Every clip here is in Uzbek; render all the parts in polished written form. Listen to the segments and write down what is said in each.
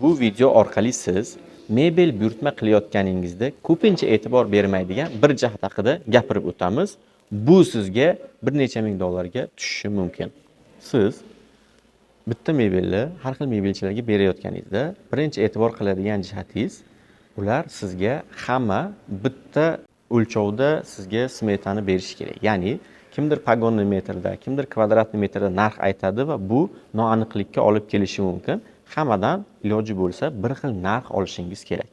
Bu video orqali siz mebel buyurtma qilayotganingizda ko'pincha e'tibor bermaydigan bir jihat haqida gapirib o'tamiz. Bu sizga bir necha ming dollarga tushishi mumkin. Siz bitta mebelni har xil mebelchilarga berayotganingizda birinchi e'tibor qiladigan jihatingiz, ular sizga hamma bitta o'lchovda sizga smetani berishi kerak. Ya'ni kimdir pogonni metrda, kimdir kvadratni metrda narx aytadi va bu noaniqlikka olib kelishi mumkin. Hammadan iloji bo'lsa bir xil narx olishingiz kerak.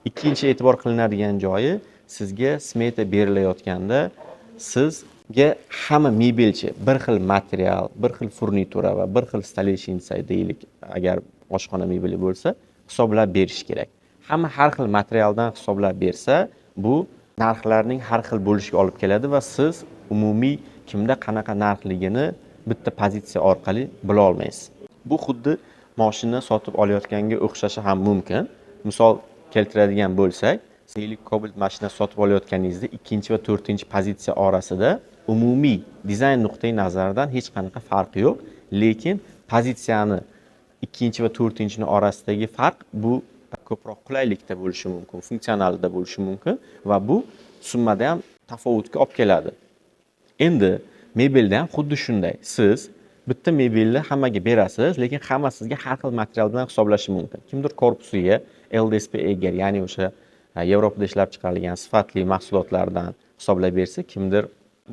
Ikkinchi e'tibor qilinadigan joyi, sizga smeta berilayotganda sizga hamma mebelchi bir xil material, bir xil furnitura va bir xil stoleshinsa deylik, agar oshxona mebeli bo'lsa, hisoblab berish kerak. Hamma har xil materialdan hisoblab bersa, bu narxlarning har xil bo'lishiga olib keladi va siz umumiy kimda qanaqa narxligini bitta pozitsiya orqali bila olmaysiz. Bu xuddi mashina sotib olayotganga o'xshashi ham mumkin. Misol keltiradigan bo'lsak, deylik Cobalt mashina sotib olayotganingizda 2 va 4 pozitsiya orasida umumiy dizayn nuqtai nazaridan hech qanaqa farqi yo'q, lekin pozitsiyani 2 va 4 orasidagi farq bu ko'proq qulaylikda bo'lishi mumkin, funksionalida bo'lishi mumkin va bu summada ham tafovutga olib keladi. Endi mebelda ham xuddi shunday. Siz bitta mebelni hammaga berasiz, lekin hamma sizga har xil material bilan hisoblashi mumkin. Kimdir korpusiga LDSP egar, ya'ni o'sha Yevropada ishlab chiqarilgan sifatli mahsulotlardan hisoblab bersa, kimdir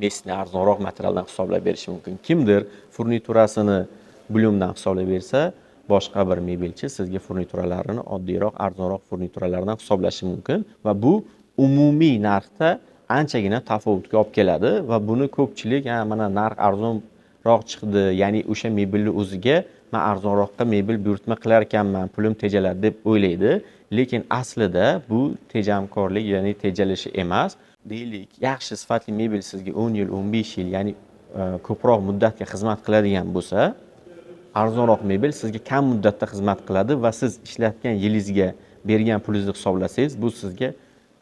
mesni arzonroq materialdan hisoblab berishi mumkin. Kimdir furniturasini Bloomdan hisoblab bersa, boshqa bir mebelchi sizga furnituralarini oddiyroq, arzonroq furnituralardan hisoblashi mumkin va bu umumiy narxda anchagina tafovutga olib keladi va buni ko'pchilik mana narx arzonroq chiqdi, ya'ni o'sha mebelni o'ziga men arzonroqqa mebel buyurtma qilar ekanman, pulim tejaladi deb o'ylaydi, lekin aslida bu tejamkorlik, ya'ni tejalishi emas. Deylik, yaxshi sifatli mebel sizga 10 yil, 15 yil, ya'ni ko'proq muddatga xizmat qiladigan bo'lsa, arzonroq mebel sizga kam muddatda xizmat qiladi va siz ishlatgan yilingizga bergan pulingizni hisoblasangiz, bu sizga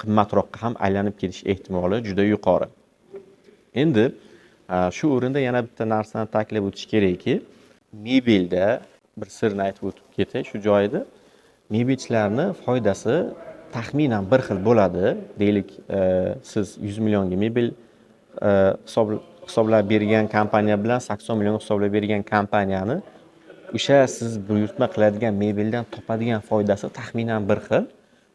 qimmatroqqa ham aylanib ketish ehtimoli juda yuqori. Endi shu o'rinda yana bitta narsani ta'kidlab o'tish kerakki, mebelda bir sirni aytib o'tib ketay shu joyda. Mebelchilarning foydasi taxminan bir xil bo'ladi. Deylik, siz 100 millionga mebel hisoblab bergan kompaniya bilan 80 million hisoblab bergan kompaniyani o'sha siz buyurtma qiladigan mebeldan topadigan foydasi taxminan bir xil.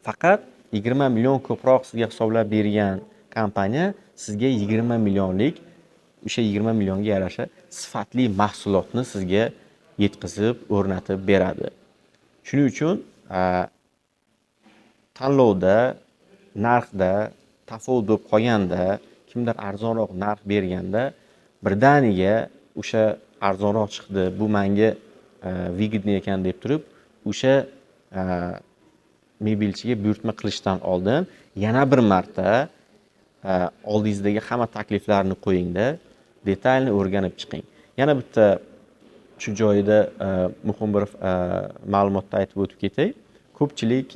Faqat 20 million ko'proq sizga hisoblab bergan kompaniya sizga 20 millionlik, o'sha 20 millionga yarasha sifatli mahsulotni sizga yetkazib, o'rnatib beradi. Shuning uchun tanlovda, narxda tafovut bo'lib qolganda, kimdir arzonroq narx berganda, birdaniga o'sha arzonroq chiqdi, bu menga vigidniy ekan deb turib, o'sha mebelchiga buyurtma qilishdan oldin yana bir marta oldingizdagi hamma takliflarni qo'yingda, detalni o'rganib chiqing. Yana bitta shu joyida muhim bir ma'lumotni aytib o'tib ketay. Ko'pchilik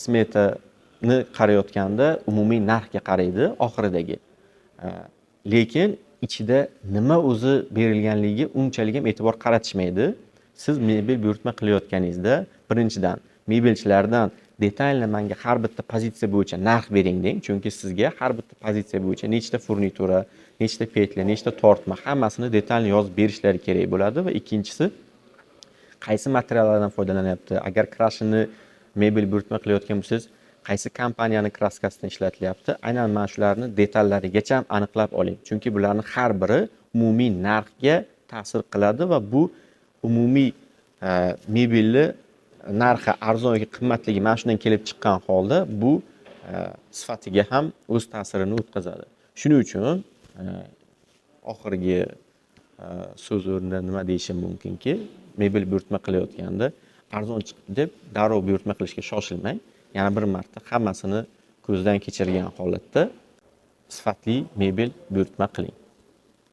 smetani qarayotganda umumiy narxga qaraydi, oxiridagi. Lekin ichida nima o'zi berilganligiga unchalik ham e'tibor qaratishmaydi. Siz mebel buyurtma qilayotganingizda birinchidan mebelchilardan detalni menga har bitta pozitsiya bo'yicha narx bering deng, chunki sizga har bitta pozitsiya bo'yicha nechta furnitura, nechta petla, nechta tortma, hammasini detalni yozib berishlari kerak bo'ladi va ikkinchisi, qaysi materiallardan foydalanyapti. Agar krashini mebel buyurtma qilayotgan bo'lsangiz, qaysi kompaniyani kraskasidan ishlatilyapti, aynan mana shularni detallarigacha aniqlab oling. Chunki bularning har biri umumiy narxga ta'sir qiladi va bu umumiy mebelni narxi arzon yoki qimmatligi mana shundan kelib chiqqan holda bu sifatiga ham o'z ta'sirini o'tkazadi. Shuning uchun oxirgi so'z o'rnida nima deyishim mumkinki, mebel buyurtma qilayotganda arzon chiqdi deb darrov buyurtma qilishga shoshilmang. Yana bir marta hammasini ko'zdan kechirgan holatda sifatli mebel buyurtma qiling.